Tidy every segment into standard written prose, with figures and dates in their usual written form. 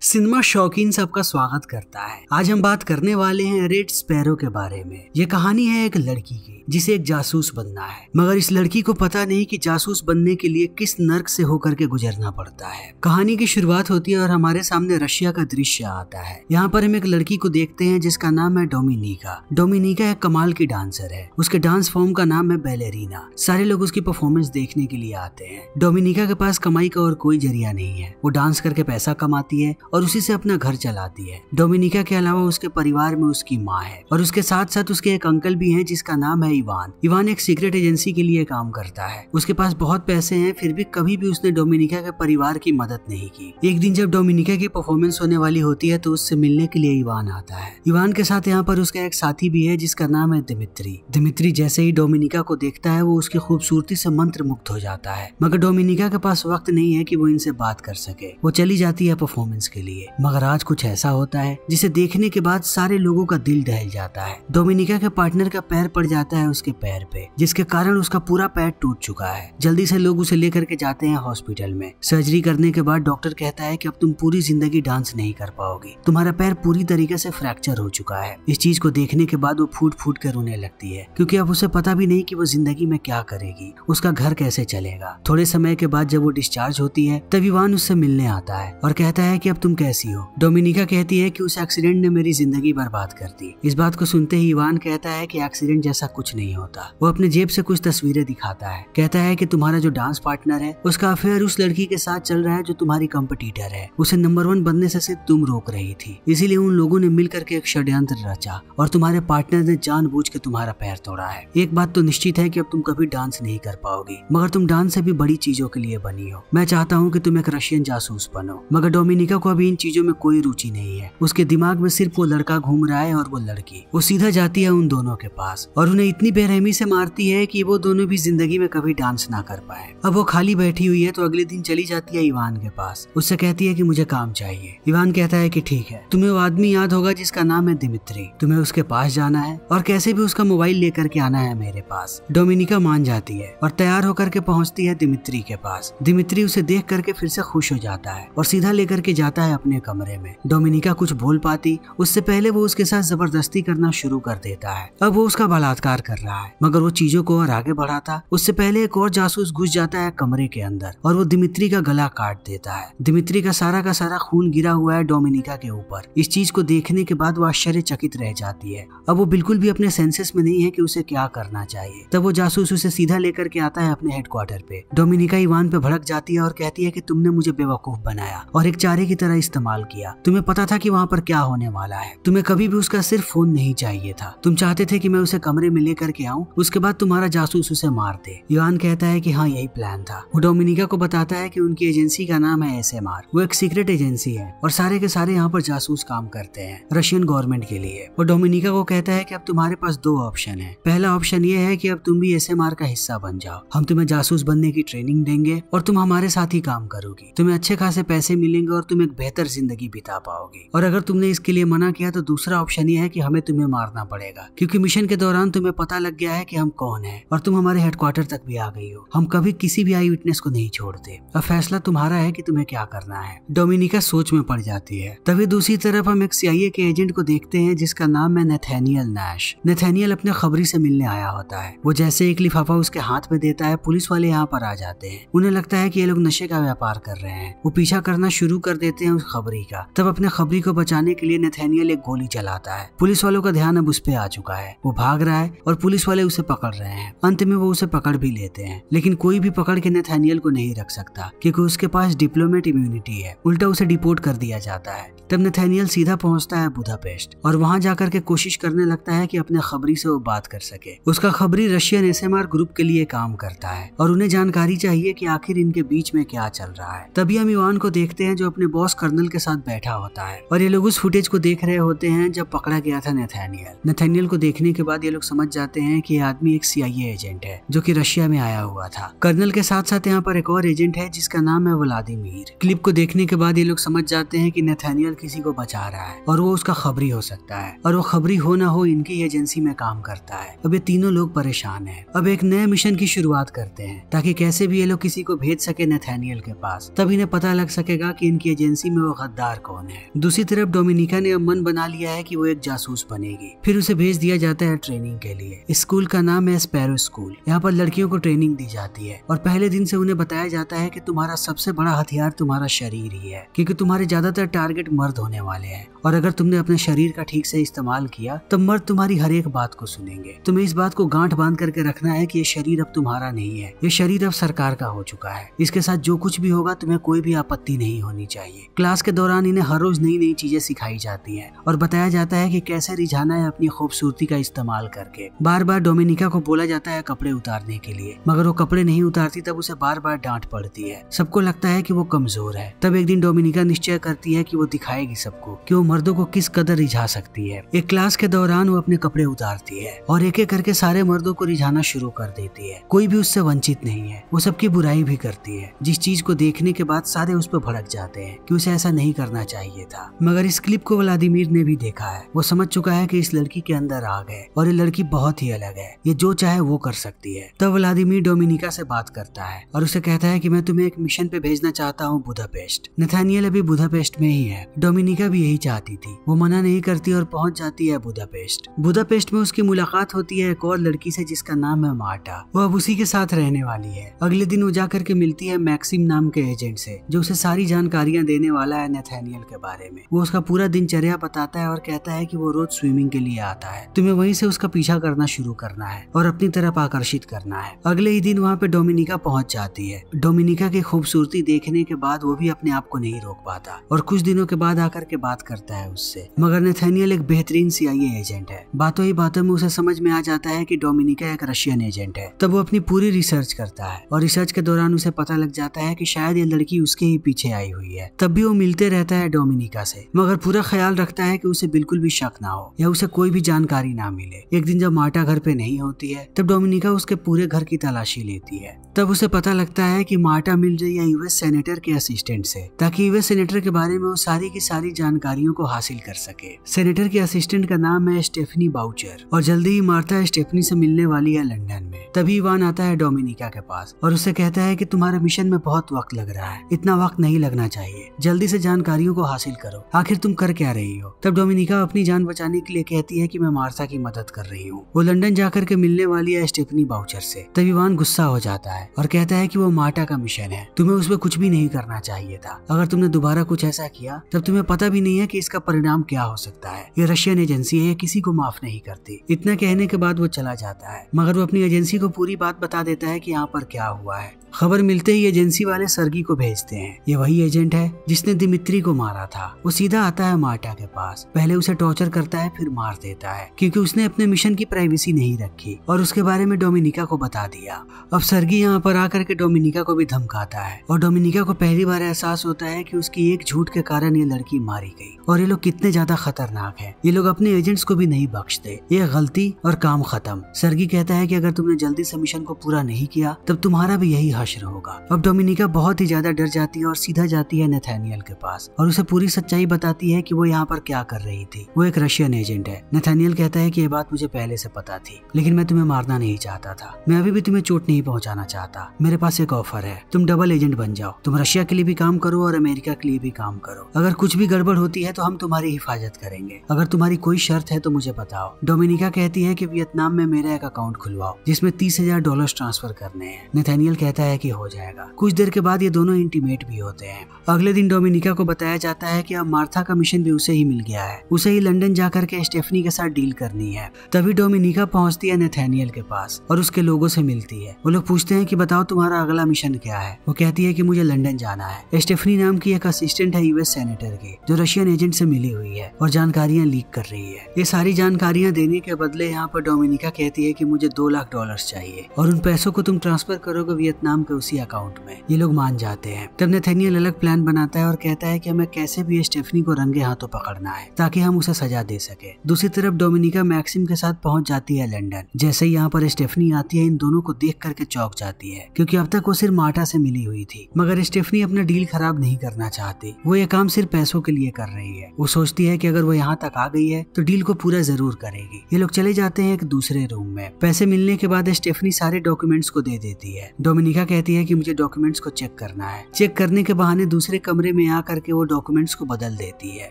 Cinema शौकीन सबका स्वागत करता है। आज हम बात करने वाले हैं रेड स्पैरो के बारे में। ये कहानी है एक लड़की की जिसे एक जासूस बनना है, मगर इस लड़की को पता नहीं कि जासूस बनने के लिए किस नर्क से होकर के गुजरना पड़ता है। कहानी की शुरुआत होती है और हमारे सामने रशिया का दृश्य आता है। यहाँ पर हम एक लड़की को देखते हैं जिसका नाम है डोमिनिका। डोमिनिका एक कमाल की डांसर है। उसके डांस फॉर्म का नाम है बैलेरीना। सारे लोग उसकी परफॉर्मेंस देखने के लिए आते हैं। डोमिनिका के पास कमाई का और कोई जरिया नहीं है। वो डांस करके पैसा कमाती है और उसी से अपना घर चलाती है। डोमिनिका के अलावा उसके परिवार में उसकी माँ है और उसके साथ साथ उसके एक अंकल भी हैं जिसका नाम है इवान। इवान एक सीक्रेट एजेंसी के लिए काम करता है। उसके पास बहुत पैसे हैं, फिर भी कभी भी उसने डोमिनिका के परिवार की मदद नहीं की। एक दिन जब डोमिनिका की परफॉर्मेंस होने वाली होती है तो उससे मिलने के लिए इवान आता है। इवान के साथ यहाँ पर उसका एक साथी भी है जिसका नाम है दिमित्री। दिमित्री जैसे ही डोमिनिका को देखता है वो उसकी खूबसूरती से मंत्र मुग्ध हो जाता है, मगर डोमिनिका के पास वक्त नहीं है कि वो इनसे बात कर सके। वो चली जाती है परफॉर्मेंस के लिए, मगर आज कुछ ऐसा होता है जिसे देखने के बाद सारे लोगों का दिल दहल जाता है। डोमिनिका के पार्टनर का पैर पड़ जाता है उसके पैर पे, जिसके कारण उसका पूरा पैर टूट चुका है। जल्दी से लोग उसे लेकर के जाते हैं हॉस्पिटल में। सर्जरी करने के बाद डॉक्टर कहता है कि अब तुम पूरी जिंदगी डांस नहीं कर पाओगी, तुम्हारा पैर पूरी तरीके से फ्रैक्चर हो चुका है। इस चीज को देखने के बाद वो फूट फूट कर रोने लगती है, क्योंकि अब उसे पता भी नहीं कि वो जिंदगी में क्या करेगी, उसका घर कैसे चलेगा। थोड़े समय के बाद जब वो डिस्चार्ज होती है तब इवान उससे मिलने आता है और कहता है कि अब तुम कैसी हो। डोमिनिका कहती है कि उस एक्सीडेंट ने मेरी जिंदगी बर्बाद कर दी। इस बात को सुनते ही इवान कहता है कि एक्सीडेंट जैसा कुछ नहीं होता। वो अपने जेब से कुछ तस्वीरें दिखाता है, कहता है कि तुम्हारा जो डांस पार्टनर है उसका अफेयर उस लड़की के साथ चल रहा है जो तुम्हारी कंपटीटर है। उसे नंबर 1 बनने से सिर्फ तुम रोक रही थी, इसीलिए उन लोगों ने मिलकर के एक षड्यंत्र रचा और तुम्हारे पार्टनर ने जानबूझ के तुम्हारा पैर तोड़ा है। एक बात तो निश्चित है कि अब तुम कभी डांस नहीं कर पाओगी, मगर तुम डांस से भी बड़ी चीजों के लिए बनी हो। मैं चाहता हूँ कि तुम एक रशियन जासूस बनो। मगर डोमिनिका को अभी इन चीजों में कोई रुचि नहीं है। उसके दिमाग में सिर्फ वो लड़का घूम रहा है और वो लड़की। वो सीधा जाती है उन दोनों के पास और उन्हें इतनी बेरहमी से मारती है कि वो दोनों भी जिंदगी में कभी डांस ना कर पाए। अब वो खाली बैठी हुई है तो अगले दिन चली जाती है इवान के पास। उससे कहती है कि मुझे काम चाहिए। इवान कहता है कि ठीक है, तुम्हें वो आदमी याद होगा जिसका नाम है दिमित्री, तुम्हें उसके पास जाना है और कैसे भी उसका मोबाइल लेकर के आना है मेरे पास। डोमिनिका मान जाती है और तैयार होकर के पहुंचती है दिमित्री के पास। दिमित्री उसे देख करके फिर से खुश हो जाता है और सीधा लेकर के जाता है अपने कमरे में। डोमिनिका कुछ बोल पाती उससे पहले वो उसके साथ जबरदस्ती करना शुरू कर देता है। अब वो उसका बलात्कार कर रहा है, मगर वो चीजों को और आगे बढ़ाता उससे पहले एक और जासूस घुस जाता है कमरे के अंदर और वो दिमित्री का गला काट देता है। दिमित्री का सारा खून गिरा हुआ है डोमिनिका के ऊपर। इस चीज को देखने के बाद वो आश्चर्यचकित रह जाती है। अब वो बिल्कुल भी अपने सेंसेस में नहीं है कि उसे क्या करना चाहिए। तब वो जासूस उसे सीधा लेकर के आता है अपने हेडक्वार्टर पे। डोमिनिका इवान पे भड़क जाती है और कहती है कि तुमने मुझे बेवकूफ बनाया और एक चारे की तरह इस्तेमाल किया। तुम्हें पता था कि वहाँ पर क्या होने वाला है। तुम्हें कभी भी उसका सिर्फ फोन नहीं चाहिए था। तुम चाहते थे कि मैं उसे कमरे में लेकर के आऊं, उसके बाद तुम्हारा जासूस उसे मार दे। इवान कहता है कि हाँ, यही प्लान था। वो डोमिनिका को बताता है कि उनकी एजेंसी का नाम है SMR। वो एक सीक्रेट एजेंसी है और सारे के सारे यहाँ पर जासूस काम करते हैं रशियन गवर्नमेंट के लिए। वो डोमिनिका को कहता है कि अब तुम्हारे पास 2 ऑप्शन है। पहला ऑप्शन ये है कि अब तुम भी SMR का हिस्सा बन जाओ। हम तुम्हें जासूस बनने की ट्रेनिंग देंगे और तुम हमारे साथ ही काम करोगी। तुम्हें अच्छे खासे पैसे मिलेंगे और तुम एक बेहतर जिंदगी बिता पाओगी। और अगर तुमने इसके लिए मना किया तो दूसरा ऑप्शन ये है कि हमें तुम्हें मारना पड़ेगा, क्योंकि मिशन के दौरान तुम्हें पता लग गया है कि हम कौन हैं और तुम हमारे हेडक्वार्टर तक भी आ गई हो। हम कभी किसी भी आई विटनेस को नहीं छोड़ते। अब फैसला तुम्हारा है कि तुम्हें क्या करना है। डोमिनिका सोच में पड़ जाती है। तभी दूसरी तरफ हम एक CIA के एजेंट को देखते हैं जिसका नाम है नथानियल नैश। नथानियल अपने खबरी से मिलने आया होता है। वो जैसे एक लिफाफा उसके हाथ में देता है, पुलिस वाले यहाँ पर आ जाते हैं। उन्हें लगता है कि ये लोग नशे का व्यापार कर रहे हैं। वो पीछा करना शुरू कर देते हैं उस खबरी का। तब अपने खबरी को बचाने के लिए नथानियल एक गोली चलाता है। पुलिस वालों का ध्यान अब उस पे आ चुका है। वो भाग रहा है और पुलिस वाले उसे पकड़ रहे हैं। अंत में वो उसे पकड़ भी लेते हैं, लेकिन कोई भी पकड़ के नथानियल को नहीं रख सकता, क्योंकि उसके पास डिप्लोमेट इम्यूनिटी है। उल्टा उसे डिपोर्ट कर दिया जाता है। तब नथानियल सीधा पहुंचता है बुदापेस्ट और वहां जाकर के कोशिश करने लगता है कि अपने खबरी से वो बात कर सके। उसका खबरी रशियन SMR ग्रुप के लिए काम करता है और उन्हें जानकारी चाहिए कि आखिर इनके बीच में क्या चल रहा है। तभी हम इवान को देखते हैं जो अपने बॉस कर्नल के साथ बैठा होता है और ये लोग उस फुटेज को देख रहे होते हैं जब पकड़ा गया था नथानियल। नथानियल को देखने के बाद ये लोग समझ जाते हैं कि ये आदमी एक CIA एजेंट है जो कि रशिया में आया हुआ था। कर्नल के साथ साथ यहाँ पर एक और एजेंट है जिसका नाम है व्लादिमीर। क्लिप को देखने के बाद ये लोग समझ जाते हैं कि नथानियल किसी को बचा रहा है और वो उसका खबरी हो सकता है और वो खबरी हो ना हो इनकी एजेंसी में काम करता है। अब ये तीनों लोग परेशान हैं। अब एक नए मिशन की शुरुआत करते हैं ताकि कैसे भी ये लोग किसी को भेज सके नथानियल के पास। तब इन्हें पता लग सकेगा कि इनकी एजेंसी में वो गद्दार कौन है। दूसरी तरफ डोमिनिका ने अब मन बना लिया है कि वो एक जासूस बनेगी। फिर उसे भेज दिया जाता है ट्रेनिंग के लिए। स्कूल का नाम है स्पैरो स्कूल। यहाँ पर लड़कियों को ट्रेनिंग दी जाती है और पहले दिन से उन्हें बताया जाता है कि तुम्हारा सबसे बड़ा हथियार तुम्हारा शरीर ही है, क्योंकि तुम्हारे ज्यादातर टारगेट मर्द होने वाले हैं और अगर तुमने अपने शरीर का ठीक से इस्तेमाल किया तो मर्द तुम्हारी हर एक बात को सुनेंगे। तुम्हें इस बात को गांठ बांध करके रखना है कि ये शरीर अब तुम्हारा नहीं है, ये शरीर अब सरकार का हो चुका है। इसके साथ जो कुछ भी होगा तुम्हें कोई भी आपत्ति नहीं होनी चाहिए। क्लास के दौरान इन्हें हर रोज नई नई चीजें सिखाई जाती है और बताया जाता है कि कैसे रिझाना है अपनी खूबसूरती का इस्तेमाल करके। बार बार डोमिनिका को बोला जाता है कपड़े उतारने के लिए, मगर वो कपड़े नहीं उतारती तब उसे बार बार डांट पड़ती है। सबको लगता है कि वो कमजोर है। तब एक दिन डोमिनिका निश्चय करती है कि वो दिखाएगी सबको कि वो मर्दों को किस कदर रिझा सकती है। एक क्लास के दौरान वो अपने कपड़े उतारती है और एक एक करके सारे मर्दों को रिझाना शुरू कर देती है। कोई भी उससे वंचित नहीं है। वो सबकी बुराई भी करती है, जिस चीज को देखने के बाद सारे उस पर भड़क जाते हैं कि उसे ऐसा नहीं करना चाहिए था। मगर इस क्लिप को व्लादिमीर ने भी देखा है। वो समझ चुका है कि इस लड़की के अंदर आग है और ये लड़की बहुत ही अलग है, ये जो चाहे वो कर सकती है। तब व्लादिमीर डोमिनिका से बात करता है और उसे कहता है कि मैं तुम्हें एक मिशन पे भेजना चाहता हूँ बुदापेस्ट। नथानियल अभी बुदापेस्ट में ही है। डोमिनिका भी यही चाहती थी। वो मना नहीं करती और पहुंच जाती है बुदापेस्ट। बुदापेस्ट में उसकी मुलाकात होती है एक और लड़की से जिसका नाम है मार्टा। वो अब उसी के साथ रहने वाली है। अगले दिन वो जाकर के मिलती है मैक्सिम नाम के एजेंट से, जो उसे सारी जानकारियां देने वाला है नथानियल के बारे में। वो उसका पूरा दिनचर्या बताता है और कहता है कि वो रोज स्विमिंग के लिए आता है। तुम्हें वहीं से उसका पीछा करना शुरू करना है और अपनी तरफ आकर्षित करना है। अगले ही दिन वहाँ पे डोमिनिका पहुंच जाती है। डोमिनिका की खूबसूरती देखने के बाद वो भी अपने आप को नहीं रोक पाता और कुछ दिनों के बाद आकर के बात करता है उससे। मगर नथानियल एक बेहतरीन CIA एजेंट है। बातों ही बातों में उसे समझ में आ जाता है कि डोमिनिका एक रशियन एजेंट है। तब वो अपनी पूरी रिसर्च करता है और रिसर्च के दौरान उसे पता लग जाता है कि शायद ये लड़की उसके ही पीछे आई हुई है। तब भी वो मिलते रहता है डोमिनिका से, मगर पूरा ख्याल रखता है कि उसे बिल्कुल भी शक ना हो या उसे कोई भी जानकारी ना मिले। एक दिन जब मार्टा घर पे नहीं होती है तब डोमिनिका उसके पूरे घर की तलाशी लेती है। तब उसे पता लगता है कि मार्टा मिल रही है यूएस सेनेटर के असिस्टेंट से, ताकि यूएस सेनेटर के बारे में वो सारी की सारी जानकारियों को हासिल कर सके। सेनेटर के असिस्टेंट का नाम है स्टेफनी बाउचर और जल्दी ही मार्टा स्टेफनी से मिलने वाली है लंदन में। तभी इवान आता है डोमिनिका के पास और उससे कहता है कि तुम्हारे मिशन में बहुत वक्त लग रहा है, इतना वक्त नहीं लगना चाहिए, जल्दी से जानकारियों को हासिल करो, आखिर तुम कर क्या रही हो। तब डोमिनिका अपनी जान बचाने के लिए कहती है कि मैं मार्था की मदद कर रही हूँ। वो लंदन जाकर के मिलने वाली है स्टेफनी बाउचर से। तब इवान गुस्सा हो जाता है और कहता है कि वो मार्टा का मिशन है, तुम्हें उसमें कुछ भी नहीं करना चाहिए था। अगर तुमने दोबारा कुछ ऐसा किया तब तुम्हें पता भी नहीं है कि इसका परिणाम क्या हो सकता है। ये रशियन एजेंसी है, ये किसी को माफ नहीं करती। इतना कहने के बाद वो चला जाता है, मगर वो अपनी एजेंसी को पूरी बात बता देता है कि यहाँ पर क्या हुआ है। खबर मिलते ही एजेंसी वाले सर्गी को भेजते हैं। ये वही एजेंट है जिसने दिमित्री को मारा था। वो सीधा आता है मार्टा के पास, पहले उसे टॉर्चर करता है फिर मार देता है, क्योंकि उसने अपने मिशन की प्राइवेसी नहीं रखी और उसके बारे में डोमिनिका को बता दिया। अब सर्गी यहाँ पर आकर के डोमिनिका को भी धमकाता है और डोमिनिका को पहली बार एहसास होता है कि उसकी एक झूठ के कारण ये लड़की मारी गई और ये लोग कितने ज्यादा खतरनाक है। ये लोग अपने एजेंट्स को भी नहीं बख्शते। ये गलती और काम खत्म। सर्गी कहता है कि अगर तुमने जल्दी से मिशन को पूरा नहीं किया तब तुम्हारा भी यही हश्र होगा। अब डोमिनिका बहुत ही ज्यादा डर जाती है और सीधा जाती है नथानियल के पास और उसे पूरी सच्चाई बताती है कि वो यहाँ पर क्या कर रही थी। वो एक रशियन एजेंट है। नथानियल कहता है कि ये बात मुझे पहले से पता थी, लेकिन मैं तुम्हें मारना नहीं चाहता था। मैं अभी भी तुम्हें चोट नहीं पहुंचाना चाहता। मेरे पास एक ऑफर है, तुम डबल एजेंट बन जाओ। तुम रशिया के लिए भी काम करो और अमेरिका के लिए भी काम करो। अगर कुछ भी गड़बड़ होती है तो हम तुम्हारी हिफाजत करेंगे। अगर तुम्हारी कोई शर्त है तो मुझे बताओ। डोमिनिका कहती है कि वियतनाम में मेरा एक अकाउंट खुलवाओ जिसमें $30,000 ट्रांसफर करने हैं। नथानियल कहता है कि हो जाएगा। कुछ देर के बाद ये दोनों इंटीमेट भी होते हैं। अगले दिन डोमिनिका को बताया जाता है कि अब मार्था का मिशन भी उसे ही मिल गया है। उसे ही लंदन जाकर के स्टेफनी के साथ डील करनी है। तभी डोमिनिका पहुंचती है नथानियल के पास और उसके लोगों से मिलती है। वो लोग पूछते हैं कि बताओ तुम्हारा अगला मिशन क्या है। वो कहती है कि मुझे लंदन जाना है। स्टेफनी नाम की एक असिस्टेंट है यूएस सेनेटर की, जो रशियन एजेंट से मिली हुई है और जानकारियां लीक कर रही है। ये सारी जानकारियां देने के बदले यहाँ पर डोमिनिका कहती है कि मुझे $2 लाख चाहिए और उन पैसों को तुम ट्रांसफर करोगे वियतनाम के उसी अकाउंट में। ये लोग मान जाते हैं। तब नथानियल अलग प्लान बनाता है और कहता है कि हमें कैसे भी स्टेफनी को रंगे हाथों पकड़ना है ताकि हम उसे सजा दे सके। दूसरी तरफ डोमिनिका मैक्सिम के साथ पहुंच जाती है लंदन। जैसे ही यहाँ पर स्टेफनी आती है, इन दोनों को देख करके चौंक जाती है, क्योंकि अब तक वो सिर्फ मार्टा से मिली हुई थी। मगर स्टेफनी अपना डील खराब नहीं करना चाहती। वो ये काम सिर्फ पैसों के लिए कर रही है। वो सोचती है कि अगर वो यहाँ तक आ गई है तो डील को पूरा जरूर करेगी। ये लोग चले जाते हैं एक दूसरे रूम में। पैसे मिलने के बाद स्टेफनी सारे डॉक्यूमेंट्स को दे देती है। डोमिनिका कहती है कि मुझे डॉक्यूमेंट्स को चेक करना है। चेक करने के बहाने दूसरे कमरे में आकर के वो डॉक्यूमेंट्स को बदल देती है।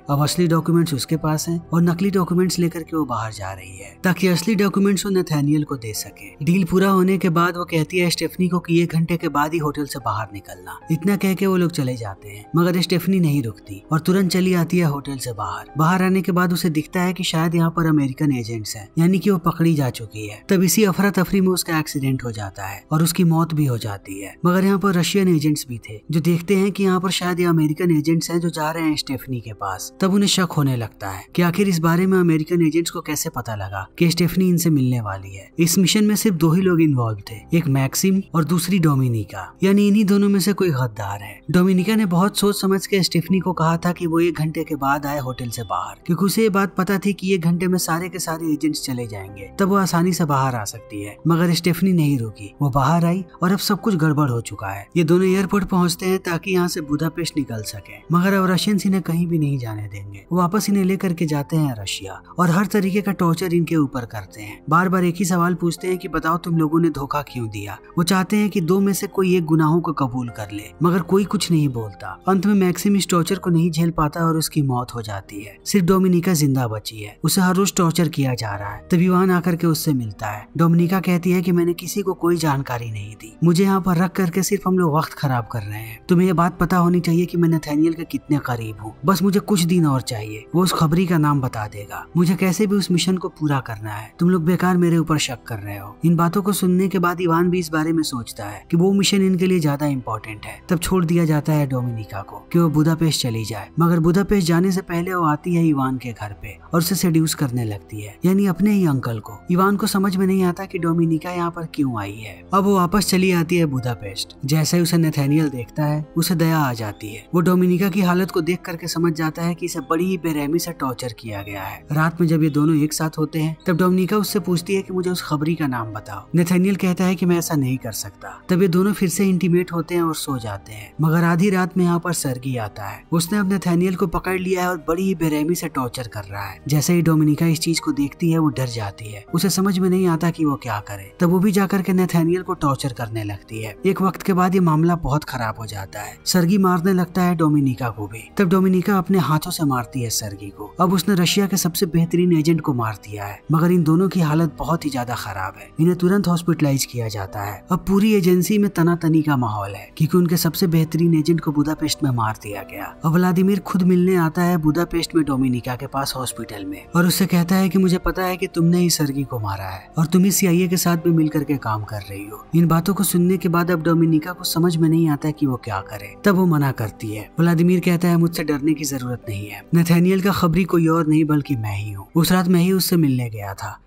अब असली डॉक्यूमेंट्स उसके पास हैं और नकली डॉक्यूमेंट्स लेकर के वो बाहर जा रही है ताकि असली डॉक्यूमेंट्स वो नथानियल को दे सके। डील पूरा होने के बाद वो कहती है स्टेफनी को कि 1 घंटे के बाद ही होटल से बाहर निकलना। इतना कह के वो लोग चले जाते हैं, मगर स्टेफनी नहीं रुकती और तुरंत चली आती है होटल से बाहर। बाहर आने के बाद उसे दिखता है कि शायद यहाँ पर अमेरिकन एजेंट्स हैं, यानी कि वो पकड़ी जा चुकी है। तब इसी अफरा तफरी में उसका एक्सीडेंट हो जाता है और उसकी मौत भी हो जाती है। मगर यहाँ पर रशियन एजेंट्स भी थे जो देखते हैं कि यहाँ पर शायद ये अमेरिकन एजेंट्स हैं जो जा रहे हैं स्टेफनी के पास। तब उन्हें शक होने लगता है कि आखिर इस बारे में अमेरिकन एजेंट्स को कैसे पता लगा कि स्टेफनी इनसे मिलने वाली है। इस मिशन में सिर्फ 2 ही लोग इन्वॉल्व थे, एक मैक्सिम और दूसरी डोमिनिका, यानी इन्हीं दोनों में से कोई गद्दार है। डोमिनिका ने बहुत सोच समझ के स्टेफनी को कहा था कि वो 1 घंटे के बाद आए होटल से बाहर, क्योंकि उसे ये बात पता थी कि 1 घंटे में सारे के सारे एजेंट्स चले जाएंगे, तब वो आसानी से बाहर आ सकती है। मगर स्टेफनी नहीं रुकी, वो बाहर आई और अब सब कुछ गड़बड़ हो चुका है। ये दोनों एयरपोर्ट पहुंचते हैं ताकि यहाँ से बुदापेस्ट निकल सके, मगर अब रशियंस इन्हें कहीं भी नहीं जाने देंगे। वो वापस इन्हें लेकर के जाते हैं रशिया और हर तरीके का टॉर्चर इनके ऊपर करते हैं। बार बार एक ही सवाल पूछते हैं कि बताओ तुम लोगों ने धोखा क्यों दिया। वो चाहते हैं कि 2 में से कोई एक गुनाहों को कबूल कर ले, मगर कोई कुछ नहीं बोलता। अंत में मैक्सिम इस टॉर्चर को नहीं झेल पाता और उसकी मौत हो जाती है। सिर्फ डोमिनिका जिंदा बची है, उसे हर रोज टॉर्चर किया जा रहा है। तब इवान आकर के उससे मिलता है। डोमिनिका कहती है कि मैंने किसी को कोई जानकारी नहीं दी, मुझे यहाँ पर रख करके सिर्फ हम लोग वक्त खराब कर रहे हैं। तुम्हें ये बात पता होनी चाहिए कि मैं नथानियल के कितने करीब हूँ, बस मुझे कुछ दिन और चाहिए, वो उस खबरी का नाम बता देगा। मुझे कैसे भी उस मिशन को पूरा करना है, तुम लोग बेकार मेरे ऊपर शक कर रहे हो। इन बातों को सुनने के बाद इवान भी इस बारे में सोचता है कि वो मिशन इनके लिए ज्यादा इम्पोर्टेंट है। तब छोड़ दिया जाता है डोमिनिका को कि वो बुदापेस्ट चली जाए, मगर बुदापेस्ट जाने से पहले वो आती है इवान के घर पे और उसे सेड्यूस करने लगती है, यानी अपने ही अंकल को। इवान को समझ में नहीं आता कि डोमिनिका यहाँ पर क्यों आई है। अब वो वापस चली आती है बुदापेस्ट। जैसे ही उसे नथानियल देखता है उसे दया आ जाती है। वो डोमिनिका की हालत को देख करके समझ जाता है कि इसे बड़ी ही बेरहमी से टॉर्चर किया गया है। रात में जब ये दोनों एक साथ होते हैं तब डोमिनिका उससे पूछती है कि मुझे उस खबरी का नाम बताओ। नथानियल कहता है कि मैं ऐसा नहीं कर सकता। तब ये दोनों फिर से इंटीमेट होते हैं और सो जाते हैं। मगर आधी रात में यहाँ पर सर्गी आता है। उसने अब नथानियल को पकड़ लिया है और बड़ी ही बेरहमी से टॉर्चर कर रहा है। जैसे ही डोमिनिका इस चीज को देखती है वो डर जाती है, उसे समझ में नहीं आता कि वो क्या करे। तब वो भी जाकर के नथानियल को टॉर्चर करने लगती है। एक वक्त के बाद ये मामला बहुत खराब हो जाता है। सर्गी मारने लगता है डोमिनिका को भी। तब डोमिनिका अपने हाथों से मारती है सर्गी को। अब उसने रशिया के सबसे बेहतरीन एजेंट को मार दिया है, मगर इन दोनों की हालत बहुत ही ज्यादा खराब है। इन्हें तुरंत हॉस्पिटलाइज किया जाता है। अब पूरी एजेंसी में तनातनी का माहौल है क्योंकि उनके सबसे बेहतरीन एजेंट को बुदापेस्ट में मार दिया गया। अब व्लादिमीर खुद मिलने आता है बुदापेस्ट में डोमिनिका के पास हॉस्पिटल में और उससे कहता है कि मुझे पता है कि तुमने ही सर्गी को मारा है और तुम ही CIA के साथ भी मिलकर के काम कर रही हो। इन बातों को सुनने के बाद अब डोमिनिका को समझ में नहीं आता कि वो क्या करे। तब वो मना करती है। व्लादिमीर कहता है मुझसे डरने की जरूरत नहीं है, नथानियल का खबरी कोई और नहीं बल्कि मैं ही हूँ। उस रात मैं ही उससे मिलने गया था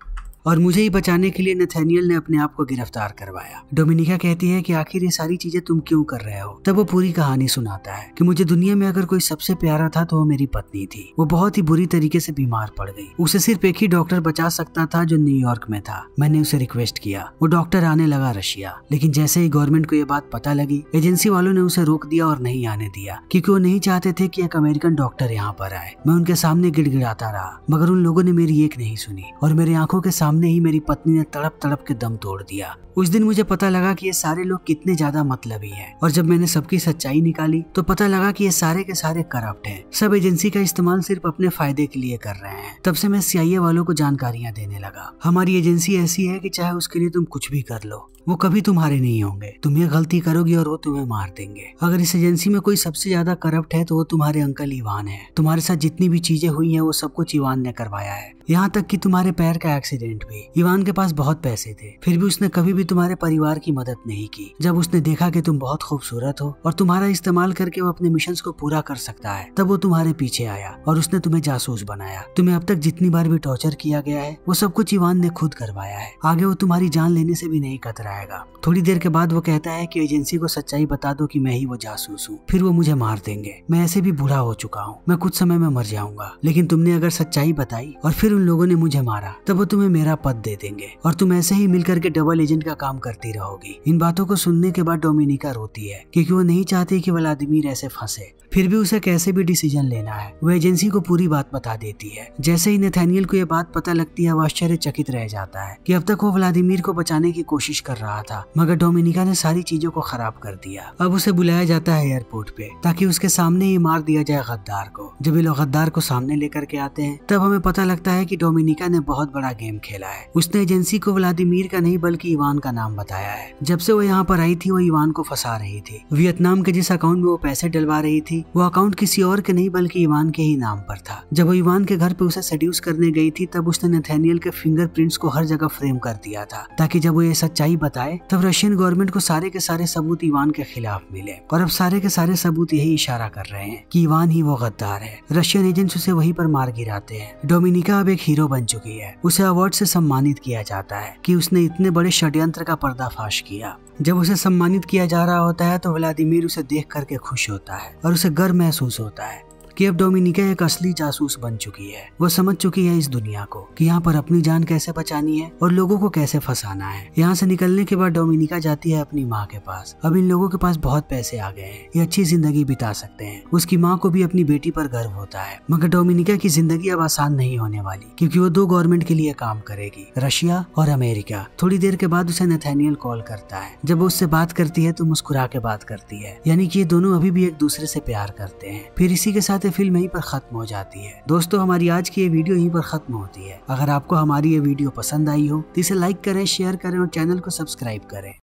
और मुझे ही बचाने के लिए नथानियल ने अपने आप को गिरफ्तार करवाया। डोमिनिका कहती है कि आखिर ये सारी चीजें तुम क्यों कर रहे हो। तब वो पूरी कहानी सुनाता है कि मुझे दुनिया में अगर कोई सबसे प्यारा था तो वो मेरी पत्नी थी। वो बहुत ही बुरी तरीके से बीमार पड़ गई। उसे सिर्फ एक ही डॉक्टर बचा सकता था जो न्यूयॉर्क में था। मैंने उसे रिक्वेस्ट किया, वो डॉक्टर आने लगा रशिया, लेकिन जैसे ही गवर्नमेंट को ये बात पता लगी एजेंसी वालों ने उसे रोक दिया और नहीं आने दिया क्योंकि वो नहीं चाहते थे कि एक अमेरिकन डॉक्टर यहाँ पर आए। मैं उनके सामने गिड़गिड़ाता रहा मगर उन लोगों ने मेरी एक नहीं सुनी और मेरी आंखों के सामने ही मेरी पत्नी ने तड़प तड़प के दम तोड़ दिया। उस दिन मुझे पता लगा कि ये सारे लोग कितने ज्यादा मतलबी हैं और जब मैंने सबकी सच्चाई निकाली तो पता लगा कि ये सारे के सारे करप्ट हैं। सब एजेंसी का इस्तेमाल सिर्फ अपने फायदे के लिए कर रहे हैं। तब से मैं CIA वालों को जानकारियां देने लगा। हमारी एजेंसी ऐसी है कि चाहे उसके लिए तुम कुछ भी कर लो वो कभी तुम्हारे नहीं होंगे। तुम ये गलती करोगी और वो तुम्हें मार देंगे। अगर इस एजेंसी में कोई सबसे ज्यादा करप्ट है तो वो तुम्हारे अंकल इवान है। तुम्हारे साथ जितनी भी चीजें हुई हैं वो सब कुछ इवान ने करवाया है, यहाँ तक कि तुम्हारे पैर का एक्सीडेंट भी। इवान के पास बहुत पैसे थे, फिर भी उसने कभी भी तुम्हारे परिवार की मदद नहीं की। जब उसने देखा कि तुम बहुत खूबसूरत हो और तुम्हारा इस्तेमाल करके वो अपने मिशन को पूरा कर सकता है, तब वो तुम्हारे पीछे आया और उसने तुम्हें जासूस बनाया। तुम्हें अब तक जितनी बार भी टॉर्चर किया गया है वो सब कुछ इवान ने खुद करवाया है। आगे वो तुम्हारी जान लेने से भी नहीं कतराएगा। थोड़ी देर के बाद वो कहता है कि एजेंसी को सच्चाई बता दो कि मैं ही वो जासूस हूँ, फिर वो मुझे मार देंगे। मैं ऐसे भी बूढ़ा हो चुका हूँ, मैं कुछ समय में मर जाऊंगा, लेकिन तुमने अगर सच्चाई बताई और फिर उन लोगों ने मुझे मारा तब वो तुम्हें मेरा पद दे देंगे और तुम ऐसे ही मिलकर के डबल एजेंट का काम करती रहोगी। इन बातों को सुनने के बाद डोमिनिका रोती है क्योंकि वो नहीं चाहती कि व्लादिमीर ऐसे फंसे। फिर भी उसे कैसे भी डिसीजन लेना है। वो एजेंसी को पूरी बात बता देती है। जैसे ही नथानियल को ये बात पता लगती है वो आश्चर्यचकित रह जाता है कि अब तक वो व्लादिमीर को बचाने की कोशिश कर रहा था, मगर डोमिनिका ने सारी चीजों को खराब कर दिया। अब उसे बुलाया जाता है एयरपोर्ट पे ताकि उसके सामने ही मार दिया जाए गद्दार को। जब ये लोग गद्दार को सामने लेकर के आते हैं तब हमें पता लगता है कि डोमिनिका ने बहुत बड़ा गेम खेला है। उसने एजेंसी को व्लादिमीर का नहीं बल्कि इवान का नाम बताया है। जब से वो यहाँ पर आई थी वो इवान को फंसा रही थी। वियतनाम के जिस अकाउंट में वो पैसे डलवा रही थी वो अकाउंट किसी और के नहीं बल्कि इवान के ही नाम पर था। जब वो इवान के घर पे उसे सेड्यूस करने गई थी तब उसने नथानियल के फिंगरप्रिंट्स को हर जगह फ्रेम कर दिया था ताकि जब वो ये सच्चाई बताए तब रशियन गवर्नमेंट को सारे के सारे सबूत इवान के खिलाफ मिले। और अब सारे के सारे सबूत यही इशारा कर रहे हैं कि इवान ही वो गद्दार है। रशियन एजेंट्स उसे वहीं पर मार गिराते हैं। डोमिनिका अब एक हीरो बन चुकी है। उसे अवार्ड से सम्मानित किया जाता है कि उसने इतने बड़े षड्यंत्र का पर्दाफाश किया। जब उसे सम्मानित किया जा रहा होता है तो व्लादिमीर उसे देख करके खुश होता है और उसे गर्व महसूस होता है कि अब डोमिनिका एक असली जासूस बन चुकी है। वो समझ चुकी है इस दुनिया को कि यहाँ पर अपनी जान कैसे बचानी है और लोगों को कैसे फंसाना है। यहाँ से निकलने के बाद डोमिनिका जाती है अपनी माँ के पास। अब इन लोगों के पास बहुत पैसे आ गए हैं, ये अच्छी जिंदगी बिता सकते हैं। उसकी माँ को भी अपनी बेटी पर गर्व होता है, मगर डोमिनिका की जिंदगी अब आसान नहीं होने वाली क्योंकि वो दो गवर्नमेंट के लिए काम करेगी, रशिया और अमेरिका। थोड़ी देर के बाद उसे नथानियल कॉल करता है। जब वो उससे बात करती है तो मुस्कुरा के बात करती है, यानी कि ये दोनों अभी भी एक दूसरे से प्यार करते हैं। फिर इसी के साथ फिल्म यहीं पर खत्म हो जाती है। दोस्तों, हमारी आज की ये वीडियो यहीं पर खत्म होती है। अगर आपको हमारी ये वीडियो पसंद आई हो तो इसे लाइक करें, शेयर करें और चैनल को सब्सक्राइब करें।